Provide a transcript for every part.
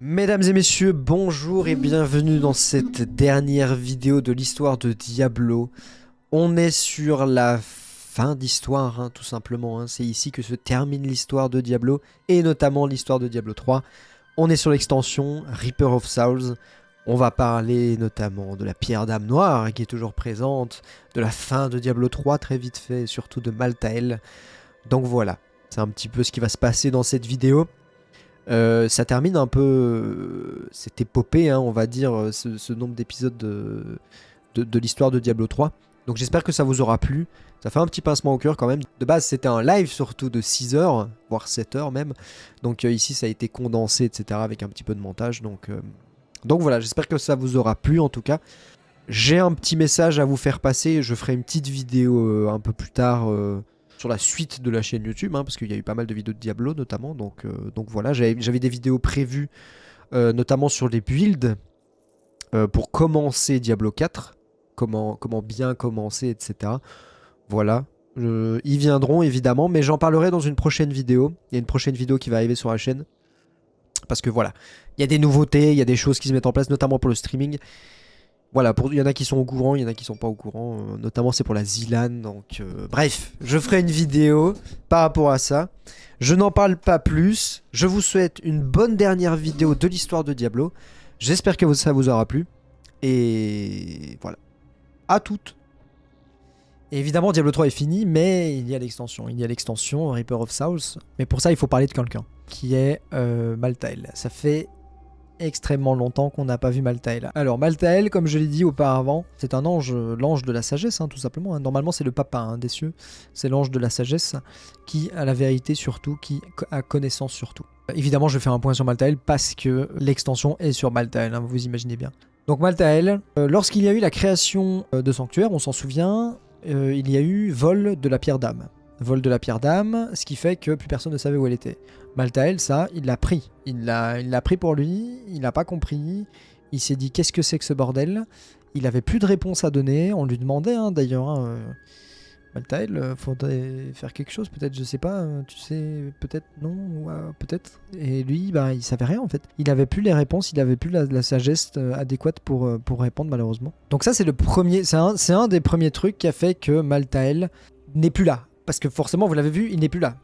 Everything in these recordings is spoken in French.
Mesdames et messieurs, bonjour et bienvenue dans cette dernière vidéo de l'histoire de Diablo. On est sur la fin d'histoire, tout simplement. C'est ici que se termine l'histoire de Diablo, et notamment l'histoire de Diablo 3. On est sur l'extension Reaper of Souls. On va parler notamment de la pierre d'âme noire qui est toujours présente, de la fin de Diablo 3 très vite fait, et surtout de Malthael. Donc voilà, c'est un petit peu ce qui va se passer dans cette vidéo. Ça termine un peu cette épopée, on va dire, ce nombre d'épisodes de l'histoire de Diablo 3. Donc j'espère que ça vous aura plu. Ça fait un petit pincement au cœur quand même. De base, c'était un live surtout de 6 heures, voire 7 heures même. Donc ici, ça a été condensé, etc. avec un petit peu de montage. Donc voilà, j'espère que ça vous aura plu en tout cas. J'ai un petit message à vous faire passer. Je ferai une petite vidéo un peu plus tard sur la suite de la chaîne YouTube, parce qu'il y a eu pas mal de vidéos de Diablo notamment. Donc voilà, j'avais des vidéos prévues, notamment sur les builds pour commencer Diablo 4. Comment bien commencer, etc. Voilà. Ils viendront évidemment, mais j'en parlerai dans une prochaine vidéo. Il y a une prochaine vidéo qui va arriver sur la chaîne. Parce que voilà, il y a des nouveautés, il y a des choses qui se mettent en place, notamment pour le streaming. Voilà, il y en a qui sont au courant, il y en a qui sont pas au courant. Notamment c'est pour la Zilan. Donc bref, je ferai une vidéo par rapport à ça. Je n'en parle pas plus. Je vous souhaite une bonne dernière vidéo de l'histoire de Diablo. J'espère que ça vous aura plu. Et voilà. À toutes. Et évidemment, Diablo 3 est fini, mais il y a l'extension. Il y a l'extension Reaper of Souls. Mais pour ça, il faut parler de quelqu'un, qui est Malthael. Ça fait extrêmement longtemps qu'on n'a pas vu Malthael. Alors Malthael, comme je l'ai dit auparavant, c'est un ange, l'ange de la sagesse, tout simplement. Normalement, c'est le papa des cieux. C'est l'ange de la sagesse qui a la vérité surtout, qui a connaissance surtout. Évidemment, je vais faire un point sur Malthael parce que l'extension est sur Malthael, vous imaginez bien. Donc Malthael, lorsqu'il y a eu la création de Sanctuaire, on s'en souvient, il y a eu vol de la pierre d'âme. Vol de la pierre d'âme, ce qui fait que plus personne ne savait où elle était. Malthael, ça, il l'a pris. Il l'a pris pour lui, il n'a pas compris. Il s'est dit, qu'est-ce que c'est que ce bordel? Il avait plus de réponse à donner. On lui demandait, d'ailleurs, Malthael, faudrait faire quelque chose, peut-être, je sais pas, tu sais, peut-être, non, peut-être. Et lui, il savait rien, en fait. Il avait plus les réponses, il avait plus la sagesse adéquate pour répondre, malheureusement. Donc ça, c'est le premier, c'est un des premiers trucs qui a fait que Malthael n'est plus là. Parce que forcément, vous l'avez vu, il n'est plus là.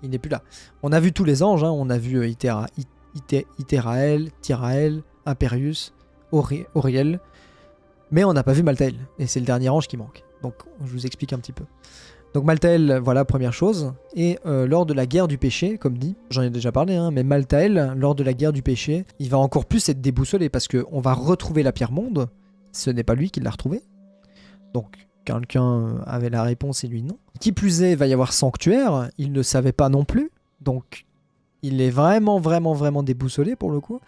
Il n'est plus là. On a vu tous les anges, on a vu Itéraël, Tyraël, Imperius, Auriel, mais on n'a pas vu Malthael. Et c'est le dernier ange qui manque. Donc je vous explique un petit peu. Donc Malthael, voilà, première chose. Et lors de la guerre du péché, comme dit, j'en ai déjà parlé, mais Malthael, lors de la guerre du péché, il va encore plus être déboussolé parce qu'on va retrouver la pierre monde. Ce n'est pas lui qui l'a retrouvée. Donc quelqu'un avait la réponse et lui non. Qui plus est, il va y avoir Sanctuaire, il ne savait pas non plus, donc il est vraiment déboussolé pour le coup.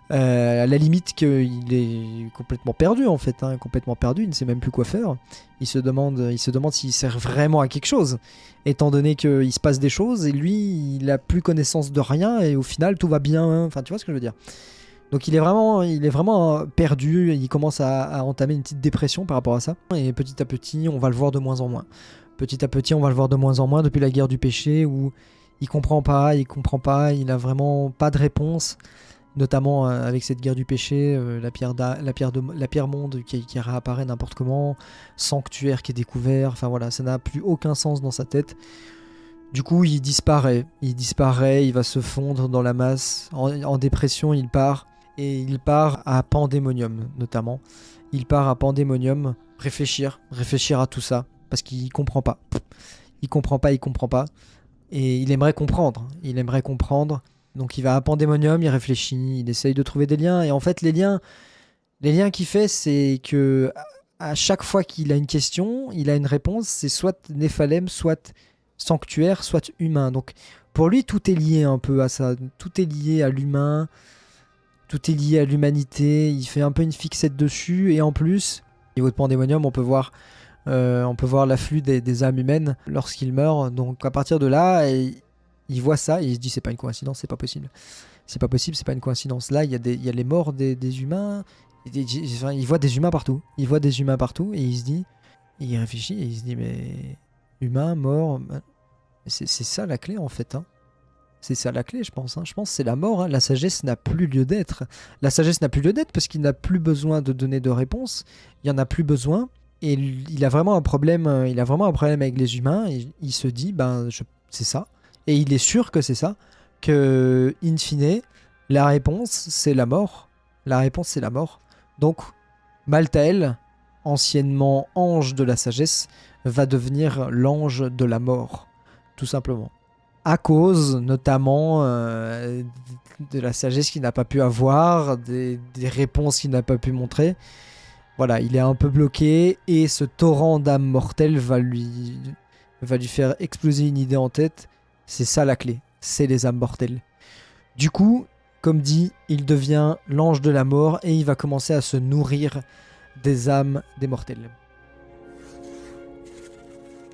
À la limite qu'il est complètement perdu en fait, complètement perdu, il ne sait même plus quoi faire. Il se demande s'il sert vraiment à quelque chose, étant donné qu'il se passe des choses et lui il a plus connaissance de rien et au final tout va bien, enfin tu vois ce que je veux dire. Donc il est vraiment perdu, il commence à entamer une petite dépression par rapport à ça. Et petit à petit, on va le voir de moins en moins. Petit à petit, on va le voir de moins en moins depuis la guerre du péché où il comprend pas, il a vraiment pas de réponse. Notamment avec cette guerre du péché, la pierre monde qui réapparaît n'importe comment, Sanctuaire qui est découvert, enfin voilà, ça n'a plus aucun sens dans sa tête. Du coup, il disparaît, il va se fondre dans la masse, en dépression, il part. Et il part à Pandémonium, notamment. Il part à Pandémonium réfléchir à tout ça, parce qu'il comprend pas. Il comprend pas. Et il aimerait comprendre. Donc il va à Pandémonium, il réfléchit, il essaye de trouver des liens. Et en fait, les liens qu'il fait, c'est que à chaque fois qu'il a une question, il a une réponse. C'est soit Néphalem, soit Sanctuaire, soit humain. Donc pour lui, tout est lié un peu à ça. Tout est lié à l'humain. Tout est lié à l'humanité, il fait un peu une fixette dessus, et en plus, au niveau de Pandémonium, on peut voir l'afflux des âmes humaines lorsqu'il meurt. Donc à partir de là, il voit ça, et il se dit c'est pas une coïncidence, c'est pas possible. C'est pas une coïncidence. Là, il y a les morts des humains, il voit des humains partout. Et il se dit, il réfléchit, et il se dit mais humains, morts, c'est ça la clé en fait. C'est ça la clé, je pense. Hein. Je pense que c'est la mort. Hein. La sagesse n'a plus lieu d'être. La sagesse n'a plus lieu d'être parce qu'il n'a plus besoin de donner de réponse. Il n'y en a plus besoin. Et il a vraiment un problème. Il a vraiment un problème avec les humains. Et il se dit, c'est ça. Et il est sûr que c'est ça. Que, in fine, la réponse, c'est la mort. La réponse, c'est la mort. Donc, Malthael, anciennement ange de la sagesse, va devenir l'ange de la mort. Tout simplement. À cause notamment de la sagesse qu'il n'a pas pu avoir, des réponses qu'il n'a pas pu montrer. Voilà, il est un peu bloqué et ce torrent d'âmes mortelles va lui faire exploser une idée en tête. C'est ça la clé, c'est les âmes mortelles. Du coup, comme dit, il devient l'ange de la mort et il va commencer à se nourrir des âmes des mortels.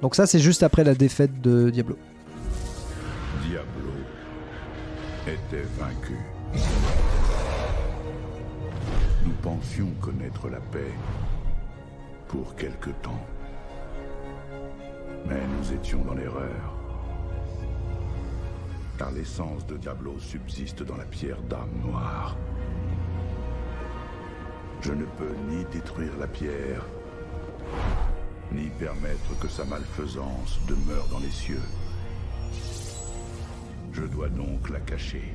Donc ça, c'est juste après la défaite de Diablo. Diablo était vaincu. Nous pensions connaître la paix pour quelque temps. Mais nous étions dans l'erreur. Car l'essence de Diablo subsiste dans la pierre d'âme noire. Je ne peux ni détruire la pierre, ni permettre que sa malfaisance demeure dans les cieux. Je dois donc la cacher.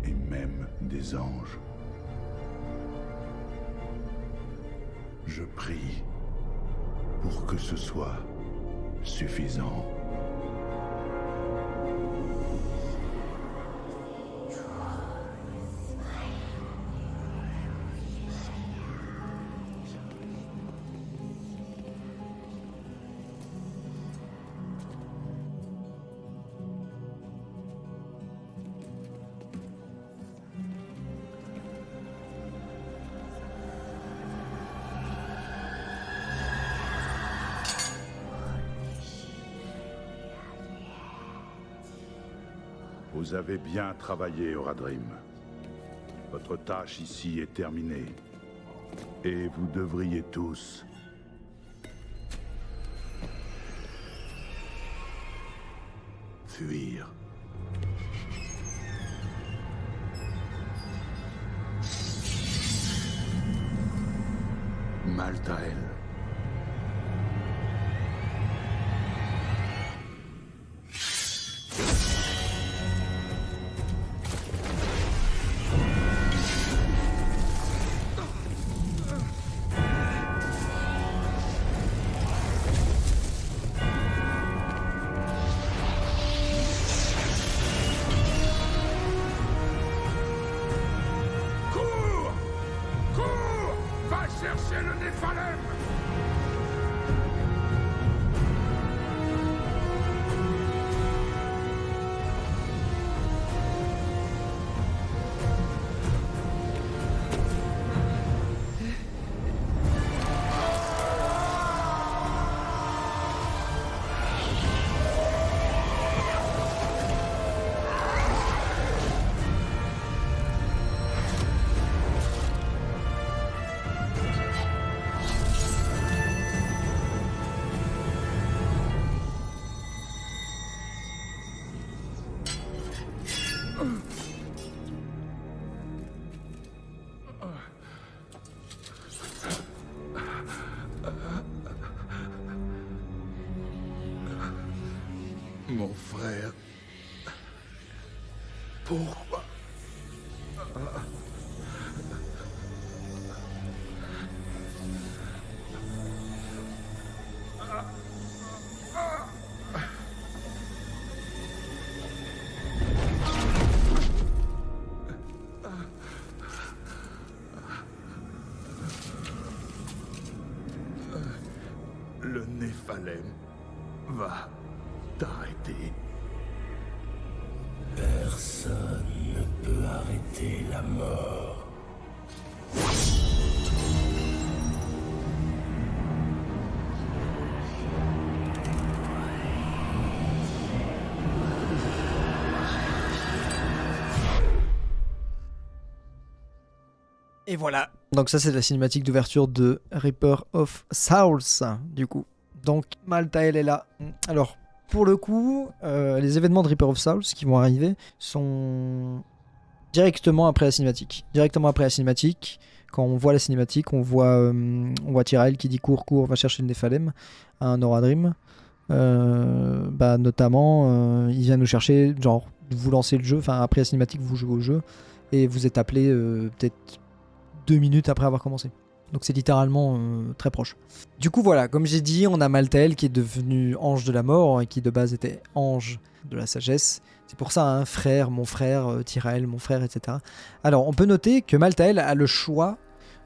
Et même des anges. Je prie pour que ce soit suffisant. Vous avez bien travaillé, Oradrim. Votre tâche ici est terminée. Et vous devriez tous fuir. Malthael. Cherchez le Néphalem! Mon frère... Pourquoi? Le Néphalem va t'arrêter. Personne ne peut arrêter la mort. Et voilà. Donc ça, c'est la cinématique d'ouverture de Reaper of Souls, du coup. Donc Malthael est là. Alors, pour le coup, les événements de Reaper of Souls qui vont arriver sont directement après la cinématique. Directement après la cinématique, quand on voit la cinématique, on voit Tyrael qui dit cours, va chercher le Néphalem à un Oradrim. Notamment, il vient nous chercher, genre, vous lancez le jeu, enfin après la cinématique, vous jouez au jeu et vous êtes appelé peut-être 2 minutes après avoir commencé. Donc c'est littéralement très proche. Du coup voilà, comme j'ai dit, on a Malthael qui est devenu ange de la mort et qui de base était ange de la sagesse. C'est pour ça, hein, frère, Tyrael, mon frère, etc. Alors on peut noter que Malthael a le choix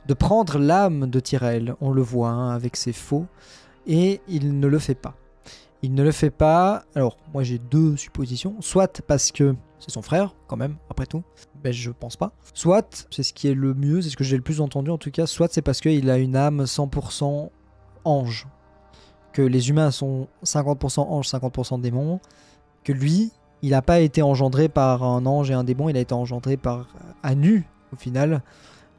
de prendre l'âme de Tyrael. On le voit hein, avec ses faux. Et il ne le fait pas. Il ne le fait pas. Alors moi j'ai 2 suppositions. Soit parce que c'est son frère, quand même, après tout. Mais je pense pas. Soit, c'est ce qui est le mieux, c'est ce que j'ai le plus entendu en tout cas, soit c'est parce qu'il a une âme 100% ange. Que les humains sont 50% ange, 50% démon. Que lui, il n'a pas été engendré par un ange et un démon, il a été engendré par Anu, au final.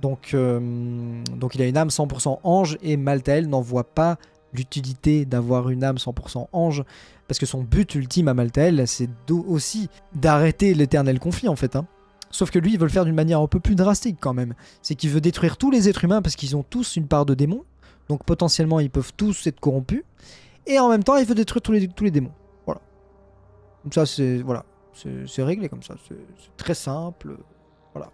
Donc il a une âme 100% ange et Malthael n'en voit pas l'utilité d'avoir une âme 100% ange. Parce que son but ultime à Malthael, c'est aussi d'arrêter l'éternel conflit en fait. Hein. Sauf que lui, il veut le faire d'une manière un peu plus drastique quand même. C'est qu'il veut détruire tous les êtres humains parce qu'ils ont tous une part de démons. Donc potentiellement, ils peuvent tous être corrompus. Et en même temps, il veut détruire tous les démons. Voilà. Comme ça, c'est réglé comme ça. C'est très simple. Voilà.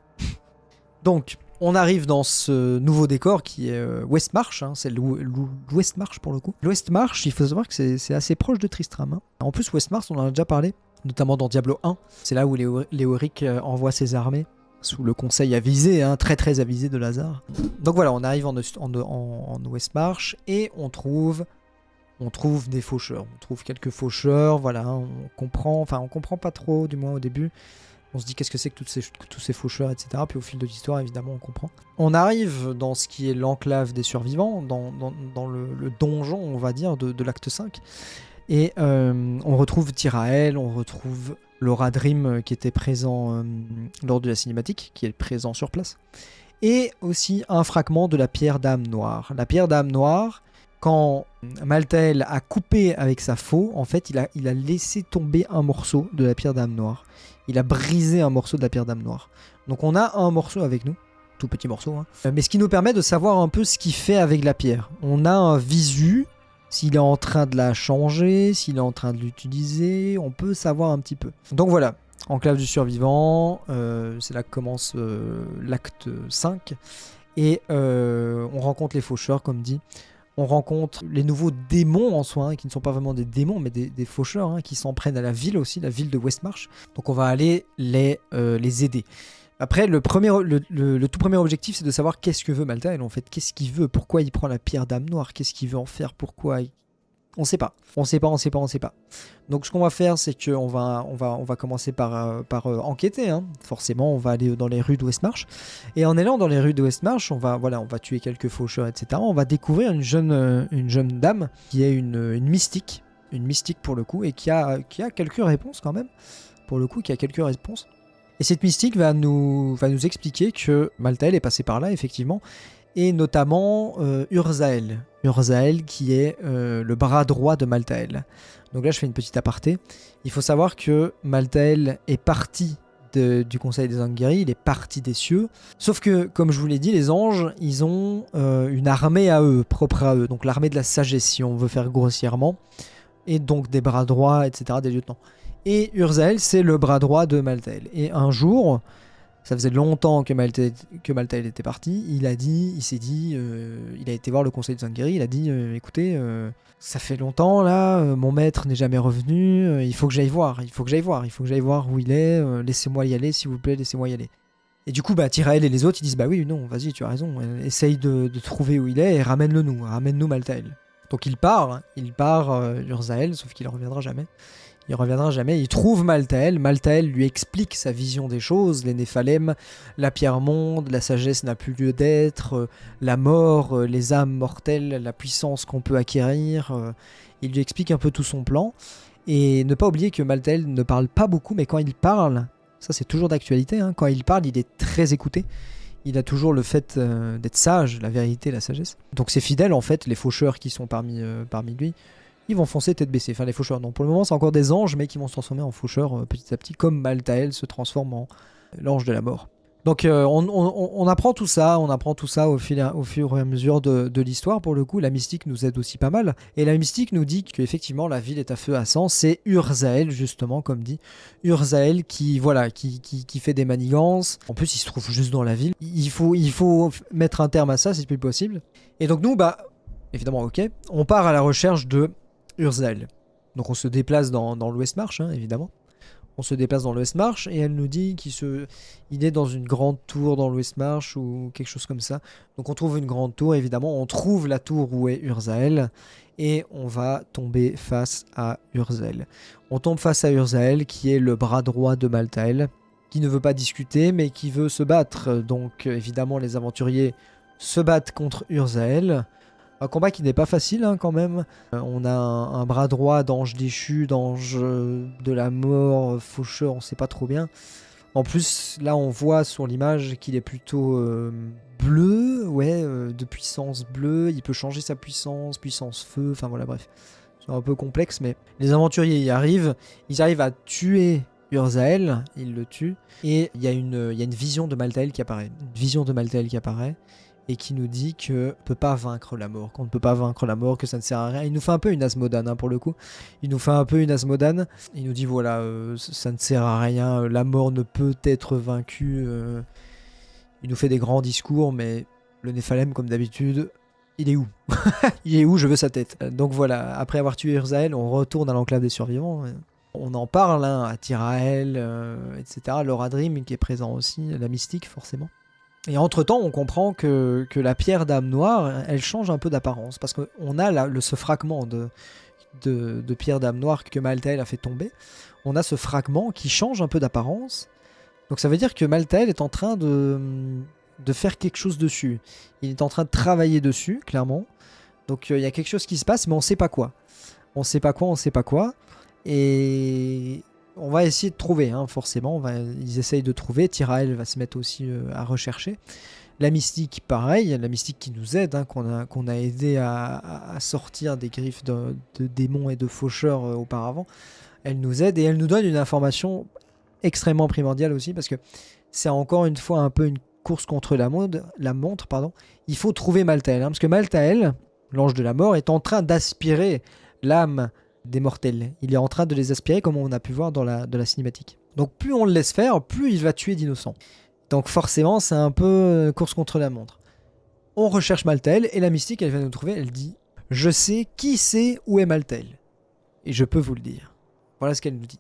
Donc, on arrive dans ce nouveau décor qui est Westmarch. Hein, c'est l'Westmarch pour le coup. L'Westmarch, il faut savoir que c'est assez proche de Tristram. Hein. En plus, Westmarch, on en a déjà parlé. Notamment dans Diablo 1. C'est là où Léoric envoie ses armées sous le conseil avisé, hein, très très avisé de Lazare. Donc voilà, on arrive en Westmarch et on trouve des faucheurs. On trouve quelques faucheurs, voilà, on comprend pas trop, du moins au début. On se dit qu'est-ce que c'est que tous ces faucheurs, etc. Puis au fil de l'histoire, évidemment, on comprend. On arrive dans ce qui est l'enclave des survivants, dans le donjon, on va dire, de l'acte 5. Et on retrouve Tyrael, on retrouve l'Oradrim qui était présent lors de la cinématique, qui est présent sur place. Et aussi un fragment de la pierre d'âme noire. La pierre d'âme noire, quand Malthael a coupé avec sa faux, en fait, il a laissé tomber un morceau de la pierre d'âme noire. Il a brisé un morceau de la pierre d'âme noire. Donc on a un morceau avec nous, tout petit morceau, hein. Mais ce qui nous permet de savoir un peu ce qu'il fait avec la pierre. On a un visu. S'il est en train de la changer, s'il est en train de l'utiliser, on peut savoir un petit peu. Donc voilà, enclave du survivant, c'est là que commence l'acte 5. Et on rencontre les faucheurs, comme dit. On rencontre les nouveaux démons en soi, hein, qui ne sont pas vraiment des démons, mais des faucheurs, hein, qui s'en prennent à la ville aussi, la ville de Westmarch. Donc on va aller les aider. Après, le tout premier objectif, c'est de savoir qu'est-ce que veut Malthael, en fait. Qu'est-ce qu'il veut? Pourquoi il prend la pierre d'âme noire? Qu'est-ce qu'il veut en faire? Pourquoi On sait pas. On sait pas. Donc, ce qu'on va faire, c'est qu'on va commencer par enquêter. Hein. Forcément, on va aller dans les rues de Westmarch. Et en allant dans les rues de Westmarch, on va tuer quelques faucheurs, etc. On va découvrir une jeune dame qui est une mystique. Une mystique, pour le coup, et qui a quelques réponses, quand même. Pour le coup, qui a quelques réponses. Et cette mystique va nous expliquer que Malthael est passé par là, effectivement, et notamment Urzael. Urzael qui est le bras droit de Malthael. Donc là, je fais une petite aparté. Il faut savoir que Malthael est parti du Conseil des Angeri, il est parti des cieux. Sauf que, comme je vous l'ai dit, les anges, ils ont une armée à eux, propre à eux. Donc l'armée de la sagesse, si on veut faire grossièrement. Et donc des bras droits, etc., des lieutenants. Et Urzael, c'est le bras droit de Malthael. Et un jour, ça faisait longtemps que Malthael était parti, il a été voir le conseil des Angeri, il a dit écoutez, ça fait longtemps là, mon maître n'est jamais revenu, il faut que j'aille voir où il est, laissez-moi y aller, s'il vous plaît, laissez-moi y aller. Et du coup, Tyrael et les autres, ils disent bah oui, non, vas-y, tu as raison, essaye de trouver où il est et ramène-nous Malthael. Donc il part Urzael, sauf qu'il ne reviendra jamais. Il trouve Malthael. Malthael lui explique sa vision des choses, les Néphalem, la pierre monde, la sagesse n'a plus lieu d'être, la mort, les âmes mortelles, la puissance qu'on peut acquérir. Il lui explique un peu tout son plan. Et ne pas oublier que Malthael ne parle pas beaucoup, mais quand il parle, ça c'est toujours d'actualité, hein, quand il parle, il est très écouté. Il a toujours le fait d'être sage, la vérité, la sagesse. Donc c'est fidèle en fait, les faucheurs qui sont parmi lui. ils vont foncer tête baissée. Enfin, les faucheurs, non. Pour le moment, c'est encore des anges, mais qui vont se transformer en faucheurs petit à petit, comme Malthael se transforme en l'ange de la mort. Donc on apprend tout ça, au fur et à mesure de l'histoire. Pour le coup, la mystique nous aide aussi pas mal. Et la mystique nous dit qu'effectivement la ville est à feu à sang. C'est Urzael, justement, comme dit. Urzael qui fait des manigances. En plus, il se trouve juste dans la ville. Il faut mettre un terme à ça, c'est plus possible. Et donc nous, évidemment, ok, on part à la recherche de Urzael. Donc on se déplace dans l'Ouest Marche, hein, évidemment. On se déplace dans l'Ouest Marche et elle nous dit qu'il est dans une grande tour dans l'Ouest Marche ou quelque chose comme ça. Donc on trouve une grande tour, évidemment. On trouve la tour où est Urzael et on va tomber face à Urzael. On tombe face à Urzael qui est le bras droit de Malthael, qui ne veut pas discuter mais qui veut se battre. Donc évidemment les aventuriers se battent contre Urzael. Un combat qui n'est pas facile quand même. On a un bras droit d'ange déchu, d'ange de la mort, faucheur, on sait pas trop bien. En plus, là on voit sur l'image qu'il est plutôt bleu, de puissance bleue. Il peut changer sa puissance feu, enfin voilà, bref. C'est un peu complexe, mais les aventuriers y arrivent. Ils arrivent à tuer Urzael, ils le tuent. Et il y a une vision de Malthael qui apparaît. Et qui nous dit qu'on ne peut pas vaincre la mort, que ça ne sert à rien. Il nous fait un peu une Asmodane, pour le coup. Il nous dit, voilà, ça ne sert à rien, la mort ne peut être vaincue. Il nous fait des grands discours, mais le Néphalem, comme d'habitude, il est où? Il est où? Je veux sa tête. Donc voilà, après avoir tué Urzael, on retourne à l'enclave des survivants. On en parle à Tyrael, etc. Loradrim qui est présent aussi, la mystique, forcément. Et entre-temps, on comprend que la pierre d'âme noire, elle change un peu d'apparence. Parce qu'on a ce fragment de pierre d'âme noire que Malthael a fait tomber. On a ce fragment qui change un peu d'apparence. Donc ça veut dire que Malthael est en train de faire quelque chose dessus. Il est en train de travailler dessus, clairement. Donc il y a quelque chose qui se passe, mais on ne sait pas quoi. On ne sait pas quoi. Et on va essayer de trouver, forcément. Ils essayent de trouver. Tyrael va se mettre aussi à rechercher. La mystique, pareil. La mystique qui nous aide, qu'on a aidé à sortir des griffes de démons et de faucheurs auparavant. Elle nous aide et elle nous donne une information extrêmement primordiale aussi, parce que c'est encore une fois un peu une course contre la montre. Il faut trouver Malthael. Parce que Malthael, l'ange de la mort, est en train d'aspirer l'âme des mortels. Il est en train de les aspirer comme on a pu voir dans la cinématique. Donc plus on le laisse faire, plus il va tuer d'innocents. Donc forcément, c'est un peu course contre la montre. On recherche Malthael et la mystique, elle vient nous trouver, elle dit « Je sais qui sait où est Malthael. Et je peux vous le dire. » Voilà ce qu'elle nous dit.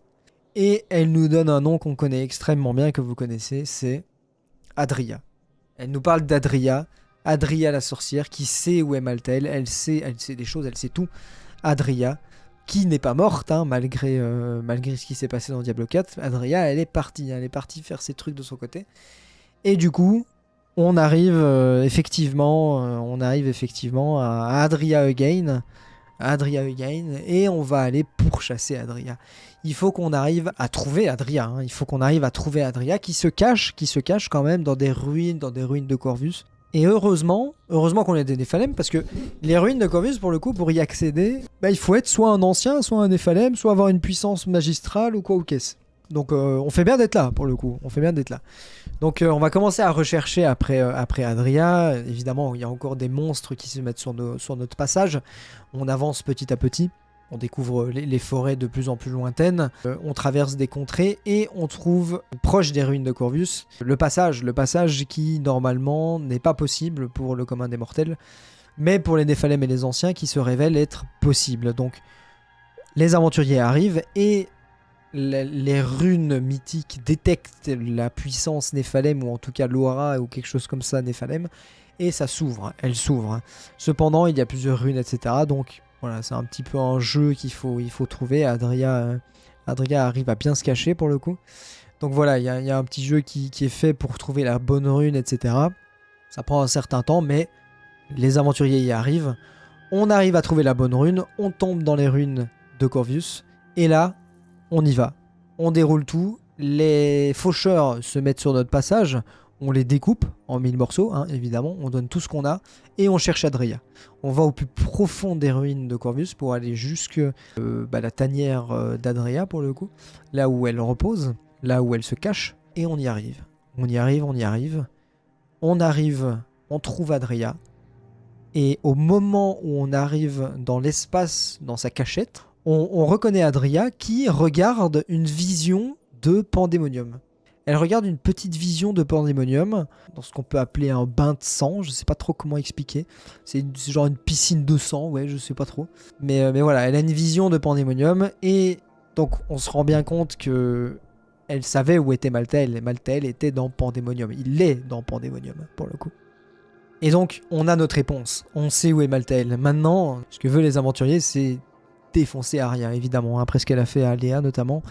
Et elle nous donne un nom qu'on connaît extrêmement bien, que vous connaissez, c'est Adria. Elle nous parle d'Adria, Adria la sorcière, qui sait où est Malthael. Elle sait des choses, elle sait tout. Adria, qui n'est pas morte, malgré ce qui s'est passé dans Diablo 4. Adria, elle est partie faire ses trucs de son côté. Et du coup, on arrive effectivement à Adria Again, et on va aller pourchasser Adria. Il faut qu'on arrive à trouver Adria, qui se cache quand même dans des ruines de Corvus. Et heureusement qu'on est des Néphalem, parce que les ruines de Corvus, pour le coup, pour y accéder, il faut être soit un ancien, soit un Néphalem, soit avoir une puissance magistrale ou quoi ou qu'est-ce. Donc on fait bien d'être là, pour le coup. Donc on va commencer à rechercher après Adria. Évidemment, il y a encore des monstres qui se mettent sur notre passage. On avance petit à petit. On découvre les forêts de plus en plus lointaines. On traverse des contrées et on trouve, proche des ruines de Corvus, le passage qui, normalement, n'est pas possible pour le commun des mortels, mais pour les Néphalem et les anciens, qui se révèlent être possible. Donc, les aventuriers arrivent et les runes mythiques détectent la puissance Néphalem, ou en tout cas l'aura ou quelque chose comme ça Néphalem, et ça s'ouvre, elle s'ouvre. Cependant, il y a plusieurs runes, etc. Donc voilà, c'est un petit peu un jeu qu'il faut trouver. Adria arrive à bien se cacher pour le coup. Donc voilà, il y a un petit jeu qui est fait pour trouver la bonne rune, etc. Ça prend un certain temps, mais les aventuriers y arrivent. On arrive à trouver la bonne rune, on tombe dans les ruines de Corvus, et là, on y va. On déroule tout, les faucheurs se mettent sur notre passage, On les découpe en 1000 morceaux, hein, évidemment. On donne tout ce qu'on a et on cherche Adria. On va au plus profond des ruines de Corvus pour aller jusque la tanière d'Adria, pour le coup. Là où elle repose, là où elle se cache. Et on y arrive. On y arrive, on y arrive. On arrive, on trouve Adria. Et au moment où on arrive dans l'espace, dans sa cachette, on reconnaît Adria qui regarde une vision de Pandémonium. Elle regarde une petite vision de Pandémonium dans ce qu'on peut appeler un bain de sang. Je sais pas trop comment expliquer. C'est genre une piscine de sang, ouais, je sais pas trop. Mais voilà, elle a une vision de Pandémonium et donc on se rend bien compte que elle savait où était Malthael. Et Malthael était dans Pandémonium. Il est dans Pandémonium pour le coup. Et donc on a notre réponse. On sait où est Malthael. Maintenant, ce que veulent les aventuriers, c'est défoncer Arya évidemment. Après ce qu'elle a fait à Léa notamment.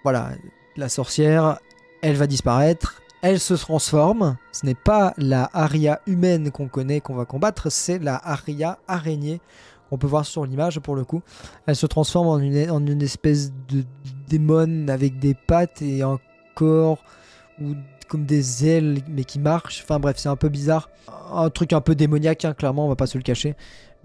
Voilà, la sorcière. Elle va disparaître, elle se transforme. Ce n'est pas la Arya humaine qu'on connaît, qu'on va combattre, c'est la Arya araignée qu'on peut voir sur l'image pour le coup. Elle se transforme en une espèce de démon avec des pattes et un corps ou comme des ailes mais qui marchent. Enfin bref, c'est un peu bizarre. Un truc un peu démoniaque, hein, clairement, on va pas se le cacher.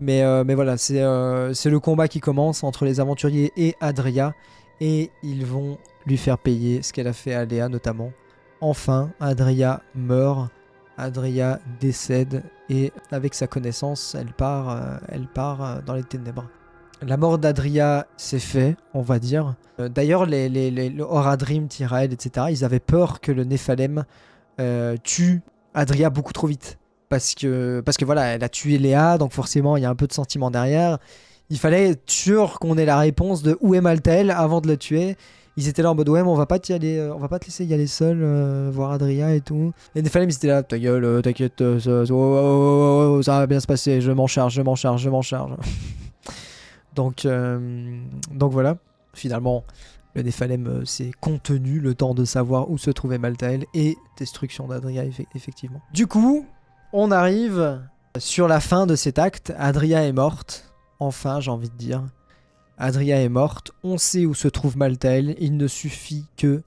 Mais voilà, c'est le combat qui commence entre les aventuriers et Adria. Et ils vont lui faire payer ce qu'elle a fait à Léa notamment. Enfin, Adria meurt, Adria décède et avec sa connaissance, elle part dans les ténèbres. La mort d'Adria, c'est fait, on va dire. D'ailleurs, le Horadrim, Tyrael, etc., ils avaient peur que le Néphalem tue Adria beaucoup trop vite. Parce que voilà, elle a tué Léa, donc forcément, il y a un peu de sentiment derrière. Il fallait être sûr qu'on ait la réponse de où est Malthael avant de le tuer. Ils étaient là en mode ouais mais on va pas te laisser y aller seul voir Adria et tout. Et Néphalem ils étaient là, ta gueule, t'inquiète, ça va bien se passer, je m'en charge. donc voilà, finalement le Néphalem s'est contenu le temps de savoir où se trouvait Malthael et destruction d'Adria effectivement. Du coup, on arrive sur la fin de cet acte, Adria est morte. Enfin, j'ai envie de dire, Adria est morte, on sait où se trouve Malthael, il ne suffit que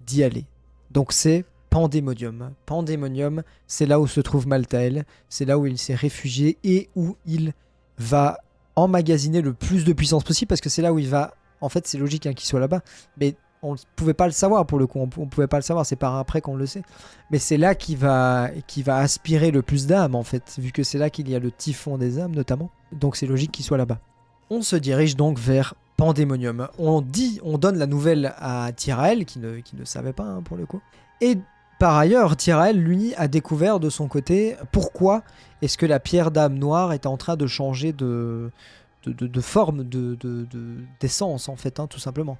d'y aller. Donc c'est Pandémonium. Pandémonium, c'est là où se trouve Malthael, c'est là où il s'est réfugié et où il va emmagasiner le plus de puissance possible parce que c'est là où il va... En fait, c'est logique hein, qu'il soit là-bas, mais on ne pouvait pas le savoir pour le coup, on pouvait pas le savoir, c'est par après qu'on le sait. Mais c'est là qu'il va aspirer le plus d'âmes en fait, vu que c'est là qu'il y a le typhon des âmes notamment. Donc c'est logique qu'il soit là-bas. On se dirige donc vers Pandémonium. On donne la nouvelle à Tyrael, qui ne savait pas hein, pour le coup. Et par ailleurs, Tyrael, lui, a découvert de son côté pourquoi est-ce que la pierre d'âme noire est en train de changer de forme, d'essence en fait, hein, tout simplement.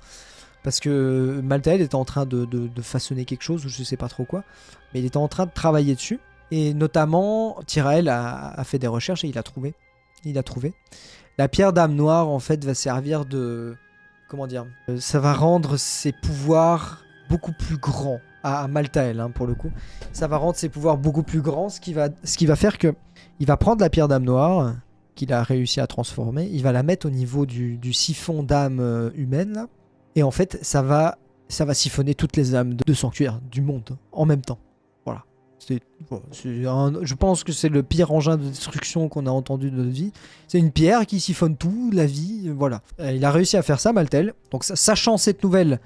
Parce que Malthael était en train de façonner quelque chose, ou je sais pas trop quoi, mais il était en train de travailler dessus. Et notamment, Tyrael a fait des recherches et il a trouvé. La pierre d'âme noire, en fait, va servir de... Comment dire ça va rendre ses pouvoirs beaucoup plus grands à Malthael, hein, pour le coup. Ça va rendre ses pouvoirs beaucoup plus grands, ce qui va faire que... Il va prendre la pierre d'âme noire, qu'il a réussi à transformer, il va la mettre au niveau du siphon d'âme humaine, là. Et en fait, ça va siphonner toutes les âmes de sanctuaire du monde en même temps. Voilà. Je pense que c'est le pire engin de destruction qu'on a entendu de notre vie. C'est une pierre qui siphonne tout, la vie, voilà. Il a réussi à faire ça, Malthael. Donc, sachant cette nouvelle,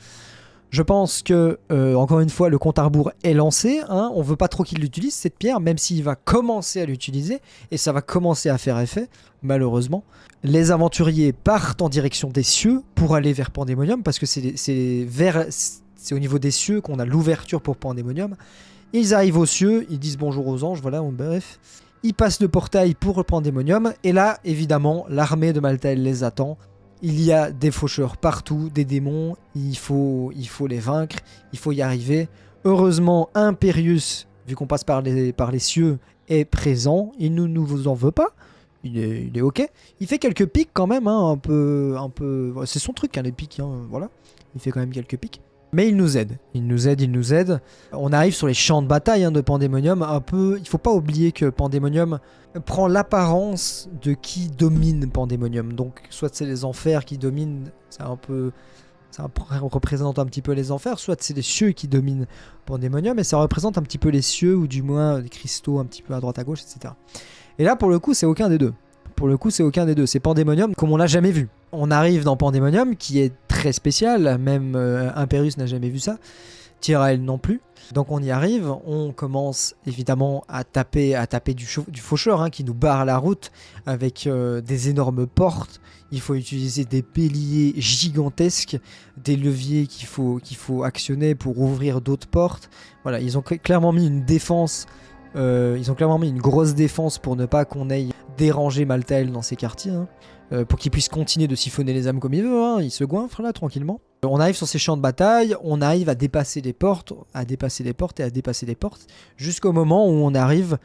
je pense que, encore une fois, le compte à rebours est lancé. Hein. On veut pas trop qu'il l'utilise, cette pierre, même s'il va commencer à l'utiliser. Et ça va commencer à faire effet, malheureusement. Les aventuriers partent en direction des cieux pour aller vers Pandémonium, parce que c'est au niveau des cieux qu'on a l'ouverture pour Pandémonium. Ils arrivent aux cieux, ils disent bonjour aux anges, voilà, bref. Ils passent le portail pour Pandémonium, et là, évidemment, l'armée de Malthael les attend. Il y a des faucheurs partout, des démons, il faut les vaincre, il faut y arriver. Heureusement, Imperius, vu qu'on passe par les cieux, est présent, il ne nous en veut pas. Il est ok. Il fait quelques pics quand même, hein, un peu. C'est son truc, hein, les pics, hein, voilà. Il fait quand même quelques pics. Mais il nous aide. On arrive sur les champs de bataille hein, de Pandémonium. Un peu. Il faut pas oublier que Pandémonium prend l'apparence de qui domine Pandémonium. Donc, soit c'est les enfers qui dominent, c'est un peu Ça représente un petit peu les enfers, soit c'est les cieux qui dominent Pandémonium, et ça représente un petit peu les cieux, ou du moins des cristaux un petit peu à droite à gauche, etc. Et là, pour le coup, c'est aucun des deux. Pour le coup, c'est aucun des deux. C'est Pandémonium comme on l'a jamais vu. On arrive dans Pandémonium, qui est très spécial, même Imperius n'a jamais vu ça, Tyrael non plus. Donc on y arrive, on commence évidemment à taper du faucheur qui nous barre la route avec des énormes portes. Il faut utiliser des béliers gigantesques, des leviers qu'il faut actionner pour ouvrir d'autres portes. Voilà, ils ont clairement mis une défense, ils ont clairement mis une grosse défense pour ne pas qu'on aille déranger Malthael dans ses quartiers, pour qu'il puisse continuer de siphonner les âmes comme il veut, il se goinfre là tranquillement. On arrive sur ces champs de bataille, on arrive à dépasser les portes, jusqu'au moment où on arrive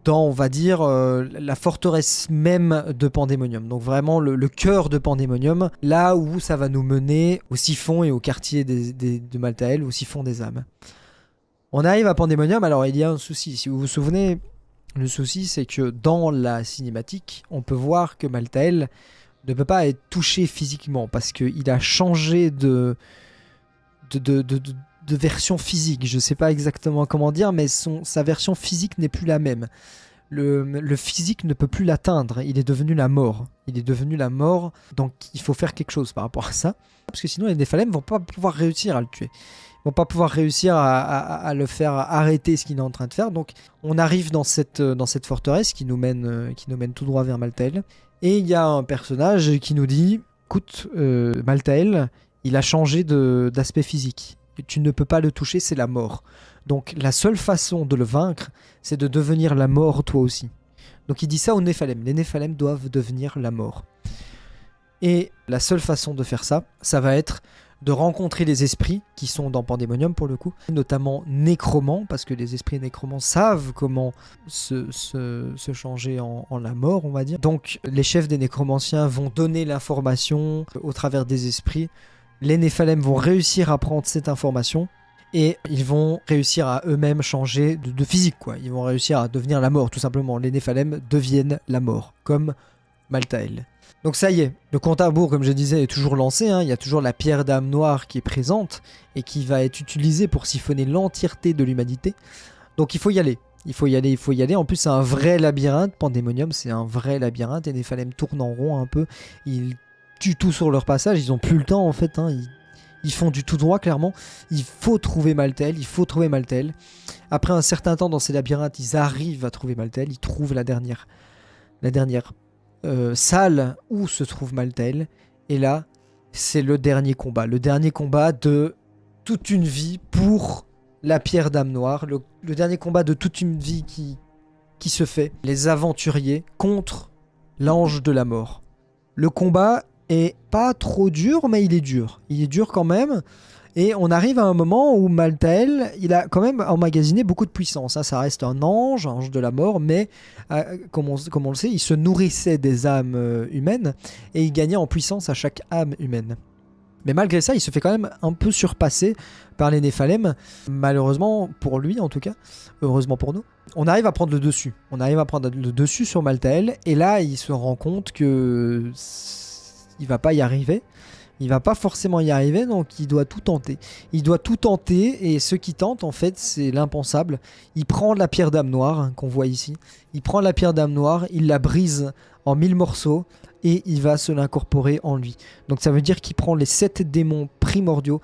dans, on va dire, la forteresse même de Pandémonium. Donc vraiment le cœur de Pandémonium, là où ça va nous mener au siphon et au quartier de Malthael, au siphon des âmes. On arrive à Pandémonium, alors il y a un souci, si vous vous souvenez, le souci c'est que dans la cinématique, on peut voir que Malthael ne peut pas être touché physiquement parce qu'il a changé de version physique. Je ne sais pas exactement comment dire, mais sa version physique n'est plus la même. Le physique ne peut plus l'atteindre. Il est devenu la mort. Donc il faut faire quelque chose par rapport à ça. Parce que sinon les Néphalem ne vont pas pouvoir réussir à le tuer. Ils vont pas pouvoir réussir à le faire arrêter ce qu'il est en train de faire. Donc on arrive dans cette forteresse qui nous mène tout droit vers Malthael. Et il y a un personnage qui nous dit « Écoute, Malthael, il a changé d'aspect physique. Tu ne peux pas le toucher, c'est la mort. Donc la seule façon de le vaincre, c'est de devenir la mort toi aussi. » Donc il dit ça aux Néphalem. Les Néphalem doivent devenir la mort. Et la seule façon de faire ça, ça va être de rencontrer les esprits qui sont dans Pandémonium pour le coup, notamment nécromants, parce que les esprits nécromants savent comment se changer en la mort, on va dire. Donc les chefs des nécromanciens vont donner l'information au travers des esprits. Les Néphalem vont réussir à prendre cette information et ils vont réussir à eux-mêmes changer de physique, quoi. Ils vont réussir à devenir la mort, tout simplement. Les Néphalem deviennent la mort, comme Malthael. Donc ça y est, le compte à rebours, comme je disais, est toujours lancé. Il y a toujours la pierre d'âme noire qui est présente et qui va être utilisée pour siphonner l'entièreté de l'humanité. Donc il faut y aller. En plus, c'est un vrai labyrinthe. Pandémonium, c'est un vrai labyrinthe. Et les Néphalem tournent en rond un peu. Ils tuent tout sur leur passage. Ils n'ont plus le temps, en fait. Ils font du tout droit, clairement. Il faut trouver Malthael. Après un certain temps dans ces labyrinthes, ils arrivent à trouver Malthael. Ils trouvent la dernière salle où se trouve Malthael, et là c'est le dernier combat de toute une vie pour la pierre d'âme noire, le dernier combat de toute une vie qui se fait, les aventuriers contre l'ange de la mort. Le combat est pas trop dur, mais il est dur quand même. Et on arrive à un moment où Malthael, il a quand même emmagasiné beaucoup de puissance. Ça reste un ange de la mort, mais comme on le sait, il se nourrissait des âmes humaines et il gagnait en puissance à chaque âme humaine. Mais malgré ça, il se fait quand même un peu surpasser par les Néphalem. Malheureusement pour lui, en tout cas, heureusement pour nous. On arrive à prendre le dessus. Sur Malthael, et là, il se rend compte que il va pas y arriver. Il va pas forcément y arriver, donc il doit tout tenter. Et ce qui tente, en fait, c'est l'impensable. Il prend la pierre d'âme noire, qu'on voit ici. Il prend la pierre d'âme noire, il la brise en 1000 morceaux, et il va se l'incorporer en lui. Donc ça veut dire qu'il prend les 7 démons primordiaux,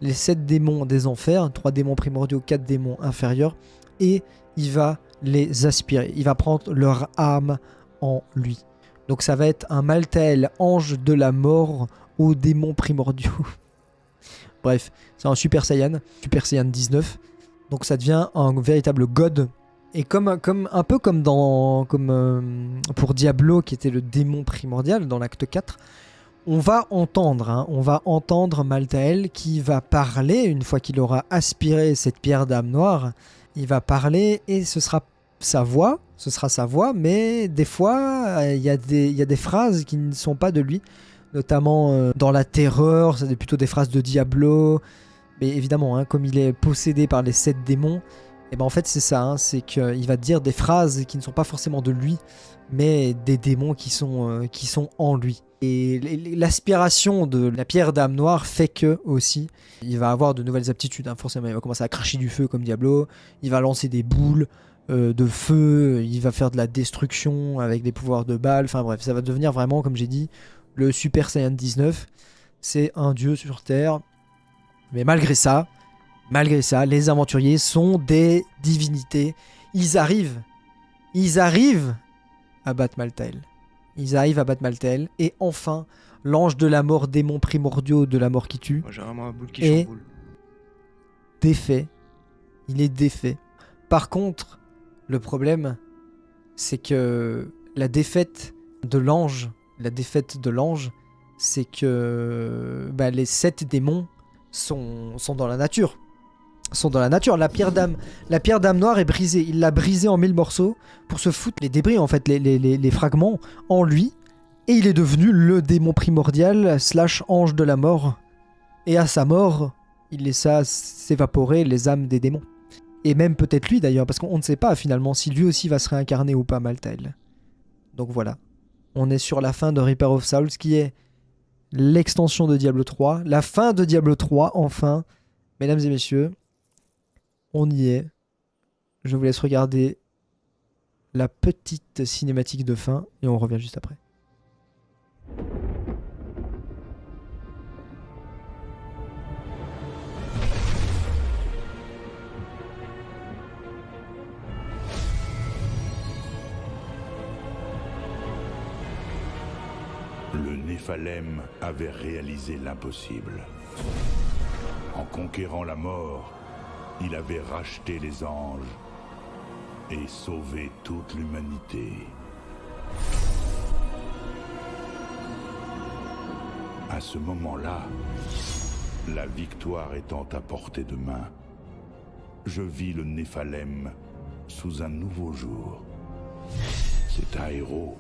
les 7 démons des enfers, 3 démons primordiaux, 4 démons inférieurs, et il va les aspirer. Il va prendre leur âme en lui. Donc ça va être un Malthael, ange de la mort, aux démons primordiaux. Bref, c'est un Super Saiyan 19. Donc ça devient un véritable god. Et comme un peu comme pour Diablo, qui était le démon primordial dans l'acte 4, on va entendre Malthael qui va parler une fois qu'il aura aspiré cette pierre d'âme noire. Il va parler et ce sera sa voix, mais des fois, il y a des phrases qui ne sont pas de lui. Notamment dans la terreur, c'est plutôt des phrases de Diablo. Mais évidemment, comme il est possédé par les 7 démons, Et ben en fait c'est ça, hein, c'est qu'il va dire des phrases qui ne sont pas forcément de lui, mais des démons qui sont en lui. Et l'aspiration de la pierre d'âme noire fait que aussi, il va avoir de nouvelles aptitudes, hein, forcément. Il va commencer à cracher du feu comme Diablo, il va lancer des boules de feu, il va faire de la destruction avec des pouvoirs de balle, enfin bref, ça va devenir vraiment, comme j'ai dit, le Super Saiyan 19. C'est un dieu sur Terre, mais malgré ça, les aventuriers sont des divinités. Ils arrivent à battre Malthael. Et enfin, l'ange de la mort, démon primordiaux de la mort qui tue, Moi j'ai vraiment un boule qui Et- chamboule. défait. Il est défait. Par contre, le problème, c'est que la défaite de l'ange, c'est que les 7 démons sont dans la nature. La pierre d'âme noire est brisée. Il l'a brisée en 1000 morceaux pour se foutre les débris, en fait, les fragments en lui. Et il est devenu le démon primordial / ange de la mort. Et à sa mort, il laissa s'évaporer les âmes des démons. Et même peut-être lui d'ailleurs, parce qu'on ne sait pas finalement si lui aussi va se réincarner ou pas, Malthael. Donc voilà. On est sur la fin de Reaper of Souls, qui est l'extension de Diablo 3. La fin de Diablo 3, enfin. Mesdames et messieurs, on y est. Je vous laisse regarder la petite cinématique de fin et on revient juste après. Le Néphalem avait réalisé l'impossible. En conquérant la mort, il avait racheté les anges et sauvé toute l'humanité. À ce moment-là, la victoire étant à portée de main, je vis le Néphalem sous un nouveau jour. C'est un héros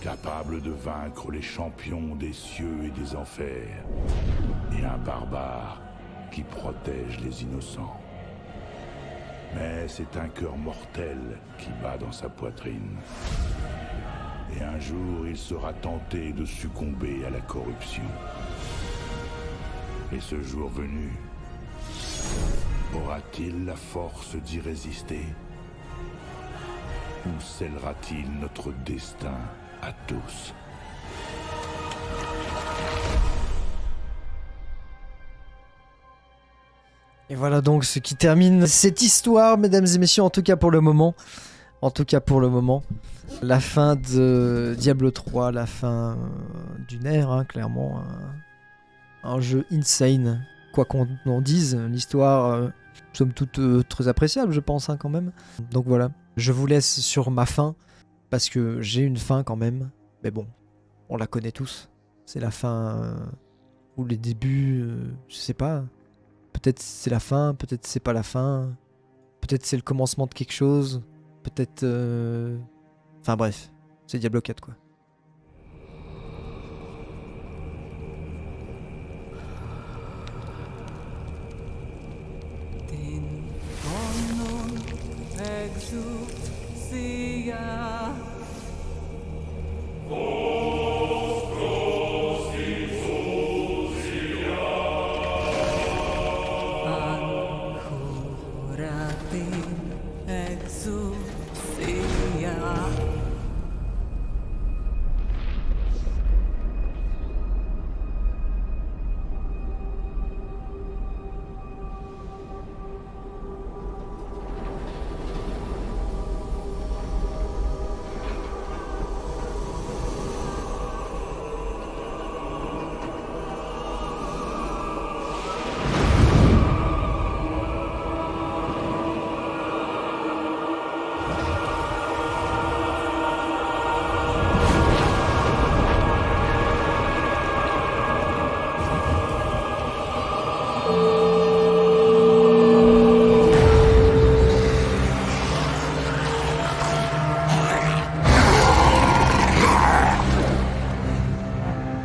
capable de vaincre les champions des cieux et des enfers, et un barbare qui protège les innocents. Mais c'est un cœur mortel qui bat dans sa poitrine. Et un jour, il sera tenté de succomber à la corruption. Et ce jour venu, aura-t-il la force d'y résister? Ou scellera-t-il notre destin à tous? Et voilà donc ce qui termine cette histoire, mesdames et messieurs, en tout cas pour le moment. La fin de Diablo 3, la fin d'une ère, hein, clairement. Un jeu insane. Quoi qu'on en dise, l'histoire, somme toute, très appréciable, je pense, hein, quand même. Donc voilà, je vous laisse sur ma fin, parce que j'ai une fin quand même. Mais bon, on la connaît tous. C'est la fin ou les débuts, je sais pas. Peut-être c'est la fin, peut-être c'est pas la fin. Peut-être c'est le commencement de quelque chose. Peut-être... Enfin bref, c'est Diablo 4 quoi.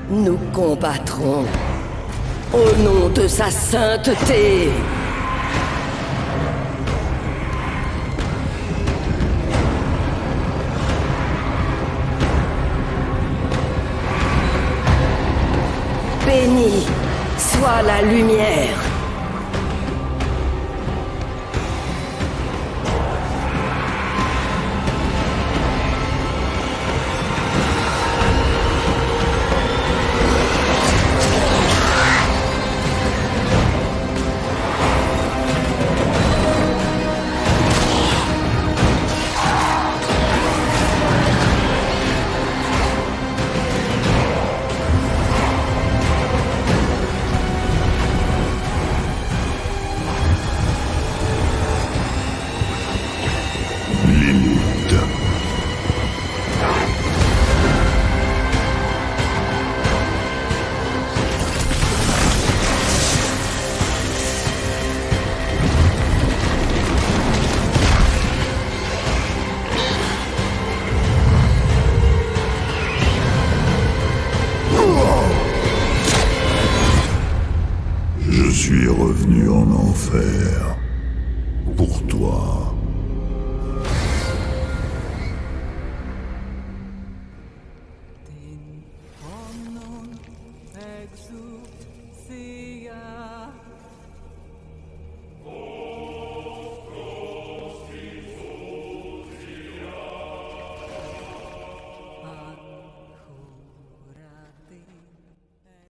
Nous combattrons au nom de sa sainteté. la lumière. Lilith. Je suis revenu en enfer. Pour toi.